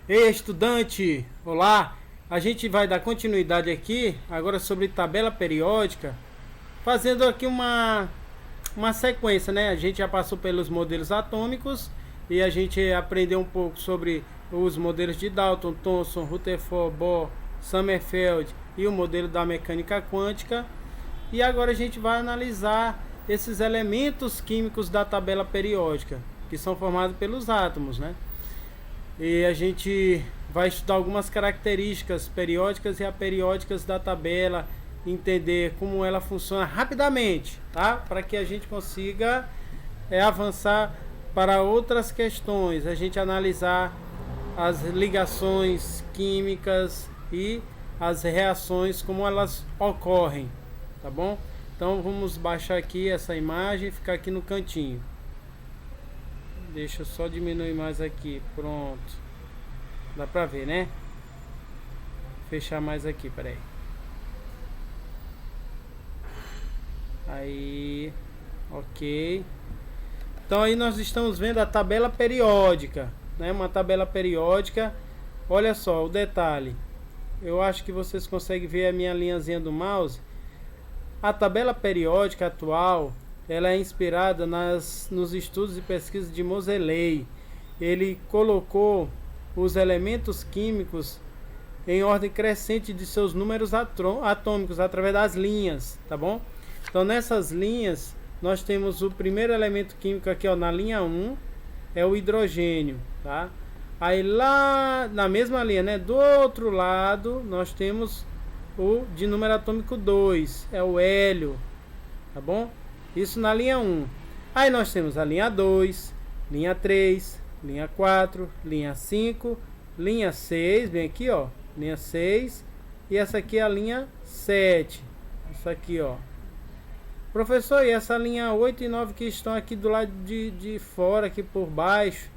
Ei, estudante! Olá! A gente vai dar continuidade aqui, agora sobre tabela periódica, fazendo aqui uma sequência, né? A gente já passou pelos modelos atômicos e a gente aprendeu um pouco sobre os modelos de Dalton, Thomson, Rutherford, Bohr, Sommerfeld e o modelo da mecânica quântica. E agora a gente vai analisar esses elementos químicos da tabela periódica, que são formados pelos átomos, né? E a gente vai estudar algumas características periódicas e aperiódicas da tabela, entender como ela funciona rapidamente, tá? Para que a gente consiga avançar para outras questões, a gente analisar as ligações químicas e as reações, como elas ocorrem, tá bom? Então vamos baixar aqui essa imagem e ficar aqui no cantinho. Deixa eu só diminuir mais aqui. Pronto. Dá pra ver, né? Fechar mais aqui, peraí. Aí. Ok. Então aí nós estamos vendo a tabela periódica, né? Uma tabela periódica. Olha só o detalhe. Eu acho que vocês conseguem ver a minha linhazinha do mouse. A tabela periódica atual, ela é inspirada nos estudos e pesquisas de Moseley. Ele colocou os elementos químicos em ordem crescente de seus números atômicos através das linhas, tá bom? Então nessas linhas nós temos o primeiro elemento químico aqui, ó, na linha 1 é o hidrogênio, tá? Aí lá na mesma linha, né, do outro lado nós temos o de número atômico 2, é o hélio, tá bom? Isso na linha 1. Aí nós temos a linha 2, linha 3, linha 4, linha 5, linha 6, bem aqui, ó, linha 6, e essa aqui é a linha 7. Isso aqui, ó. Professor, e essa linha 8 e 9 que estão aqui do lado de fora, aqui por baixo?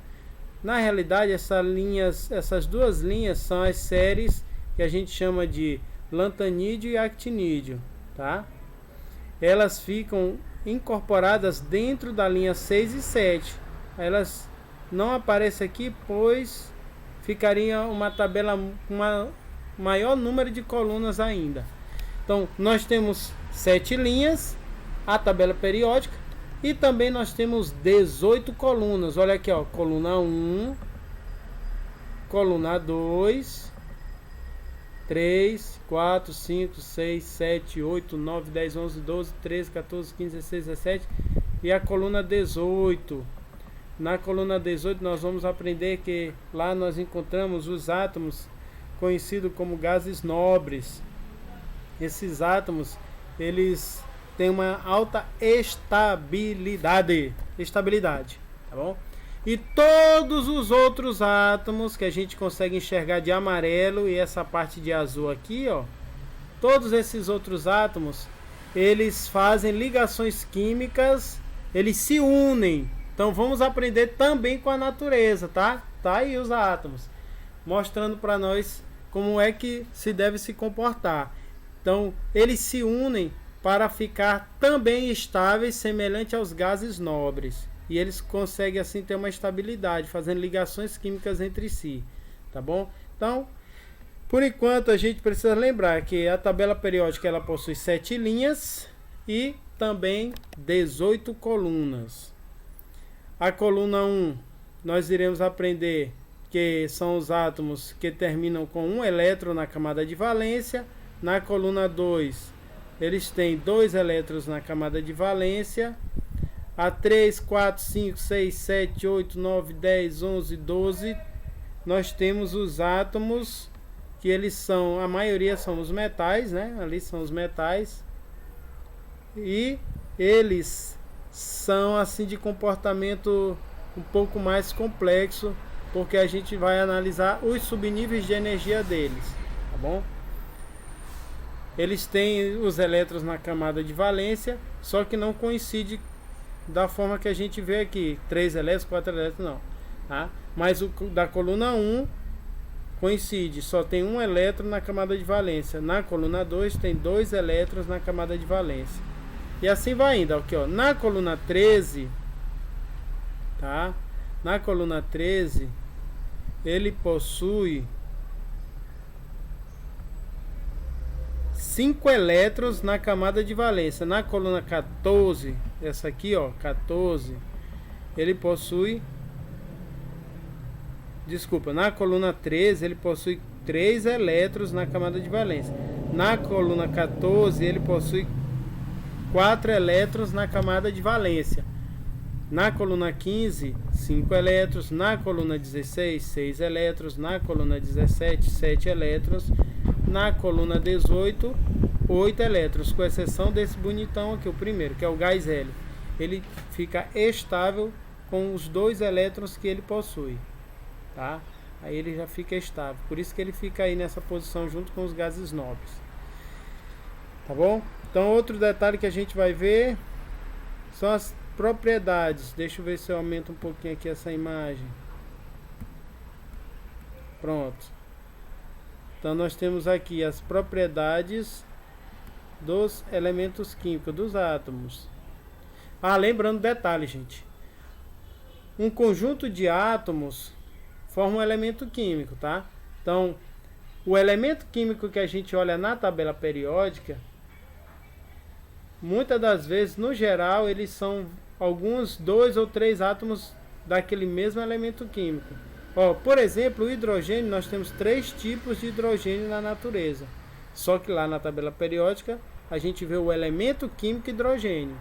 Na realidade, essas duas linhas são as séries que a gente chama de lantanídeo e actinídeo, tá? Elas ficam incorporadas dentro da linha 6 e 7. Elas não aparecem aqui, pois ficaria uma tabela com um maior número de colunas ainda. Então, nós temos 7 linhas, a tabela periódica, e também nós temos 18 colunas. Olha aqui, ó, coluna 1, coluna 2, 3, 4, 5, 6, 7, 8, 9, 10, 11, 12, 13, 14, 15, 16, 17 e a coluna 18. Na coluna 18 nós vamos aprender que lá nós encontramos os átomos conhecidos como gases nobres. Esses átomos, eles têm uma alta estabilidade, tá bom? E todos os outros átomos que a gente consegue enxergar de amarelo e essa parte de azul aqui, ó, todos esses outros átomos, eles fazem ligações químicas, eles se unem. Então vamos aprender também com a natureza, tá? Tá aí os átomos, mostrando para nós como é que se deve se comportar. Então eles se unem para ficar também estáveis, semelhante aos gases nobres. E eles conseguem assim ter uma estabilidade, fazendo ligações químicas entre si, tá bom? Então, por enquanto a gente precisa lembrar que a tabela periódica ela possui 7 linhas e também 18 colunas. A coluna 1, nós iremos aprender que são os átomos que terminam com um elétron na camada de valência. Na coluna 2, eles têm 2 elétrons na camada de valência. A 3, 4, 5, 6, 7, 8, 9, 10, 11, 12, nós temos os átomos que eles são, a maioria são os metais, né? Ali são os metais. E eles são assim de comportamento um pouco mais complexo, porque a gente vai analisar os subníveis de energia deles, tá bom? Eles têm os elétrons na camada de valência, só que não coincide da forma que a gente vê aqui, 3 elétrons, 4 elétrons, não, tá? Mas o da coluna 1 coincide, só tem um elétron na camada de valência. Na coluna 2 tem 2 elétrons na camada de valência. E assim vai indo, aqui, ó. Na coluna 13, tá? Na coluna 13, ele possui 5 elétrons na camada de valência. Na coluna 14, essa aqui, ó, 14, ele possui... Desculpa, na coluna 13, ele possui 3 elétrons na camada de valência. Na coluna 14, ele possui 4 elétrons na camada de valência. Na coluna 15, 5 elétrons. Na coluna 16, 6 elétrons. Na coluna 17, 7 elétrons. Na coluna 18, 8 elétrons, com exceção desse bonitão aqui, o primeiro, que é o gás hélio. Ele fica estável com os 2 elétrons que ele possui, tá? Aí ele já fica estável, por isso que ele fica aí nessa posição junto com os gases nobres, tá bom? Então, outro detalhe que a gente vai ver são as propriedades. Deixa eu ver se eu aumento um pouquinho aqui essa imagem. Pronto. Então nós temos aqui as propriedades dos elementos químicos, dos átomos. Lembrando detalhe, gente. Um conjunto de átomos forma um elemento químico, tá? Então, o elemento químico que a gente olha na tabela periódica, muitas das vezes, no geral, eles são alguns 2 ou 3 átomos daquele mesmo elemento químico. Por exemplo, o hidrogênio, nós temos 3 tipos de hidrogênio na natureza. Só que lá na tabela periódica, a gente vê o elemento químico hidrogênio.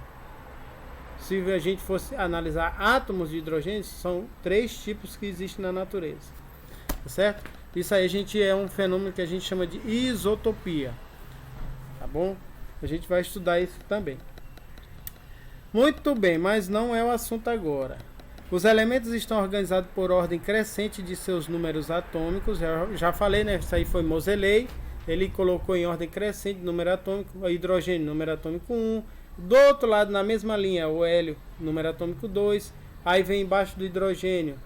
Se a gente fosse analisar átomos de hidrogênio, são 3 tipos que existem na natureza. Tá certo? Isso aí é um fenômeno que a gente chama de isotopia. Tá bom? A gente vai estudar isso também. Muito bem, mas não é o assunto agora. Os elementos estão organizados por ordem crescente de seus números atômicos. Já falei, né? Isso aí foi Moseley. Ele colocou em ordem crescente número atômico. O hidrogênio, número atômico 1. Do outro lado, na mesma linha, o hélio, número atômico 2. Aí vem embaixo do hidrogênio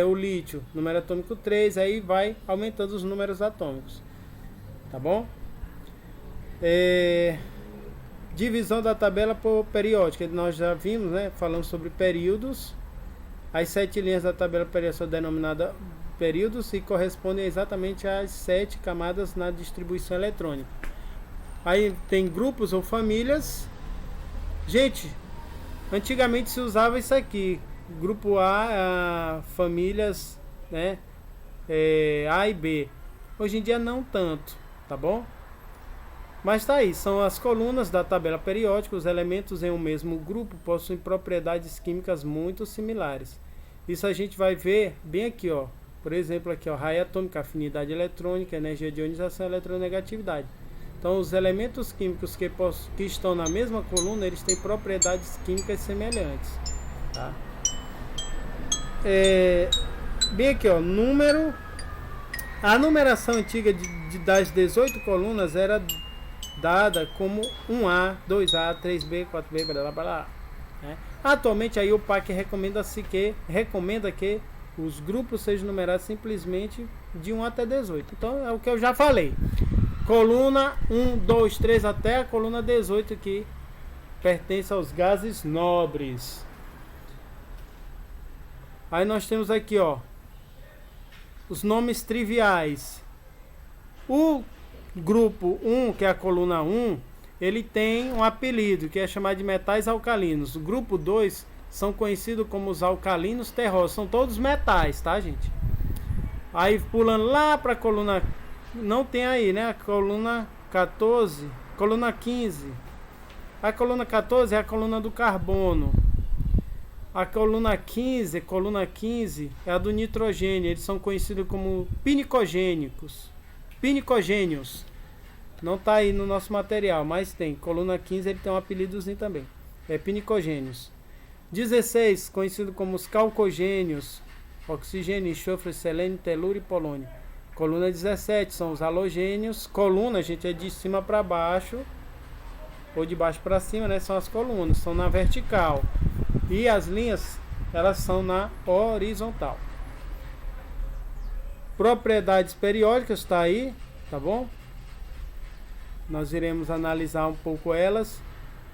o lítio, número atômico 3. Aí vai aumentando os números atômicos. Tá bom? Divisão da tabela por periódica. Nós já vimos, né? Falando sobre períodos. As 7 linhas da tabela periódica são denominadas períodos e correspondem exatamente às 7 camadas na distribuição eletrônica. Aí tem grupos ou famílias. Gente, antigamente se usava isso aqui. Grupo A, famílias, né? A e B. Hoje em dia não tanto, tá bom? Mas tá aí, são as colunas da tabela periódica. Os elementos em um mesmo grupo possuem propriedades químicas muito similares. Isso a gente vai ver bem aqui, ó. Por exemplo, aqui, ó, raio atômico, afinidade eletrônica, energia de ionização, eletronegatividade. Então, os elementos químicos que estão na mesma coluna, eles têm propriedades químicas semelhantes, tá? Bem aqui, ó, número. A numeração antiga das 18 colunas era dada como 1A, 2A, 3B, 4B, blá blá blá, né? Atualmente aí o PAC recomenda que os grupos sejam numerados simplesmente de 1 até 18. Então é o que eu já falei. Coluna 1, 2, 3 até a coluna 18, que pertence aos gases nobres. Aí nós temos aqui, ó, os nomes triviais. O grupo 1, que é a coluna 1, ele tem um apelido que é chamado de metais alcalinos. O grupo 2 são conhecidos como os alcalinos terrosos. São todos metais, tá, gente? Aí pulando lá para a coluna, não tem aí, né? A coluna 14, coluna 15. A coluna 14 é a coluna do carbono. A coluna 15 é a do nitrogênio. Eles são conhecidos como pinicogênicos. Pinicogênios. Não está aí no nosso material, mas tem. Coluna 15 ele tem um apelidozinho também. É pinicogênios. 16, conhecido como os calcogênios. Oxigênio, enxofre, selênio, telúrio e polônio. Coluna 17 são os halogênios. Coluna, gente, é de cima para baixo ou de baixo para cima, né? São as colunas, são na vertical. E as linhas, elas são na horizontal. Propriedades periódicas, está aí, tá bom? Nós iremos analisar um pouco elas.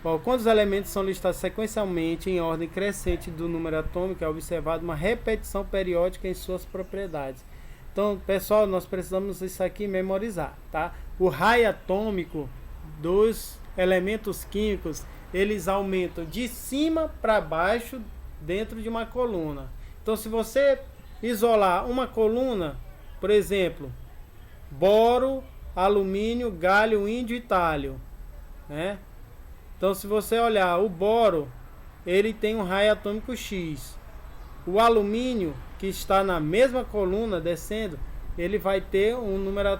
Ó, quando os elementos são listados sequencialmente em ordem crescente do número atômico, é observado uma repetição periódica em suas propriedades. Então, pessoal, nós precisamos isso aqui memorizar, tá? O raio atômico dos elementos químicos, eles aumentam de cima para baixo dentro de uma coluna. Então, se você isolar uma coluna, por exemplo, boro, alumínio, galho, índio e tálio, né? Então, se você olhar o boro, ele tem um raio atômico X. O alumínio, que está na mesma coluna descendo, ele vai ter um número,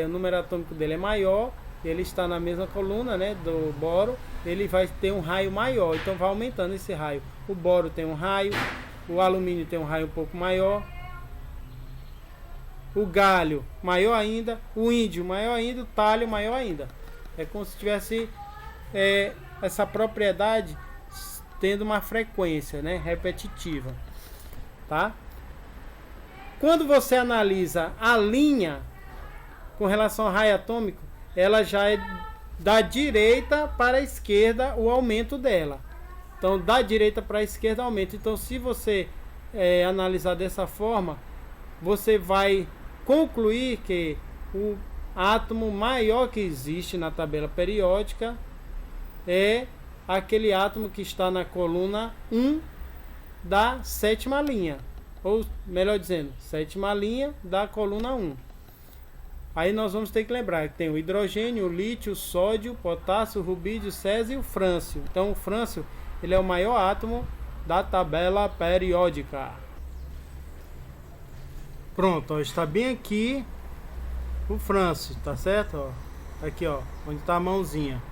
o número atômico dele é maior, ele está na mesma coluna, né, do boro, ele vai ter um raio maior, então vai aumentando esse raio. O boro tem um raio, o alumínio tem um raio um pouco maior, o galho maior ainda, o índio maior ainda, o tálio maior ainda. É como se tivesse essa propriedade tendo uma frequência, né, repetitiva, tá? Quando você analisa a linha com relação ao raio atômico, ela já é da direita para a esquerda o aumento dela. Então, da direita para a esquerda aumenta. Então, se você analisar dessa forma, você vai concluir que o átomo maior que existe na tabela periódica é aquele átomo que está na coluna 1 da sétima linha, ou melhor dizendo, sétima linha da coluna 1. Aí nós vamos ter que lembrar que tem o hidrogênio, o lítio, o sódio, o potássio, o rubídio, o césio e o frâncio. Então o frâncio, ele é o maior átomo da tabela periódica. Pronto, ó, está bem aqui o frâncio, tá certo? Ó, aqui, ó, onde está a mãozinha.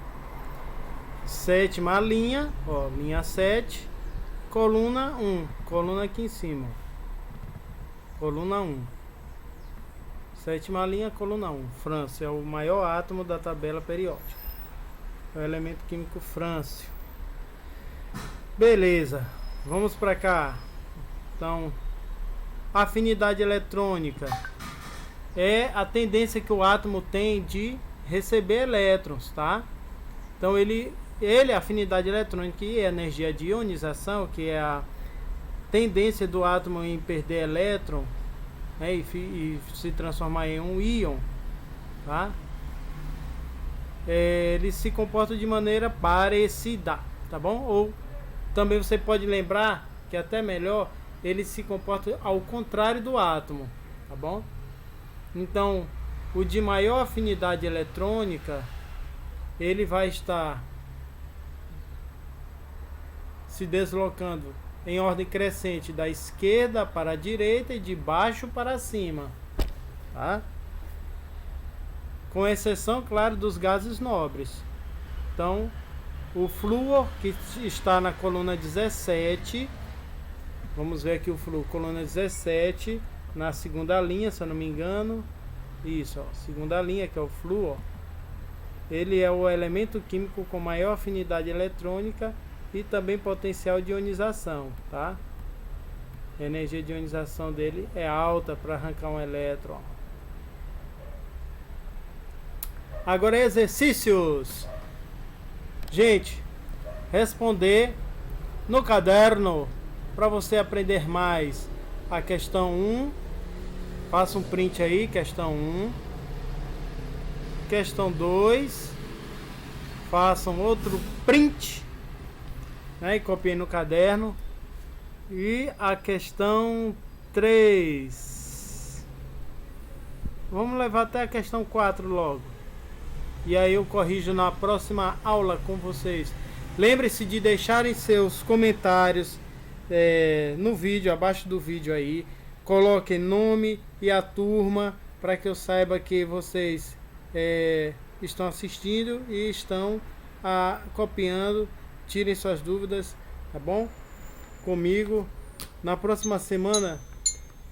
Sétima linha, ó, linha 7, coluna 1, coluna aqui em cima, ó. Coluna 1, sétima linha, coluna 1. Frâncio é o maior átomo da tabela periódica, é o elemento químico frâncio. Beleza, vamos para cá. Então, afinidade eletrônica é a tendência que o átomo tem de receber elétrons, tá? Então a afinidade eletrônica e a energia de ionização, que é a tendência do átomo em perder elétron, né, e se transformar em um íon, tá? Eles se comportam de maneira parecida, tá bom? Ou também você pode lembrar que até melhor, ele se comporta ao contrário do átomo, tá bom? Então, o de maior afinidade eletrônica, ele vai estar se deslocando em ordem crescente da esquerda para a direita e de baixo para cima, tá? Com exceção, claro, dos gases nobres. Então, o flúor, que está na coluna 17, vamos ver aqui o flúor, coluna 17, na segunda linha, se eu não me engano. Isso, ó, segunda linha, que é o flúor. Ele é o elemento químico com maior afinidade eletrônica e também potencial de ionização, tá? A energia de ionização dele é alta para arrancar um elétron. Agora exercícios. Gente, responder no caderno para você aprender mais a questão 1. Faça um print aí, questão 1. Questão 2. Façam outro print, né, e copiem no caderno. E a questão 3. Vamos levar até a questão 4 logo. E aí eu corrijo na próxima aula com vocês. Lembre-se de deixarem seus comentários no vídeo, abaixo do vídeo aí. Coloquem nome e a turma para que eu saiba que vocês estão assistindo e estão copiando. Tirem suas dúvidas, tá bom? Comigo. Na próxima semana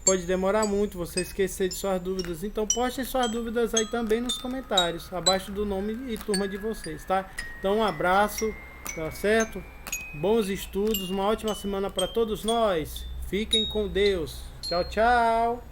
pode demorar muito você esquecer de suas dúvidas, então postem suas dúvidas aí também nos comentários, abaixo do nome e turma de vocês, tá? Então um abraço, tá certo? Bons estudos, uma ótima semana para todos nós. Fiquem com Deus. Tchau, tchau.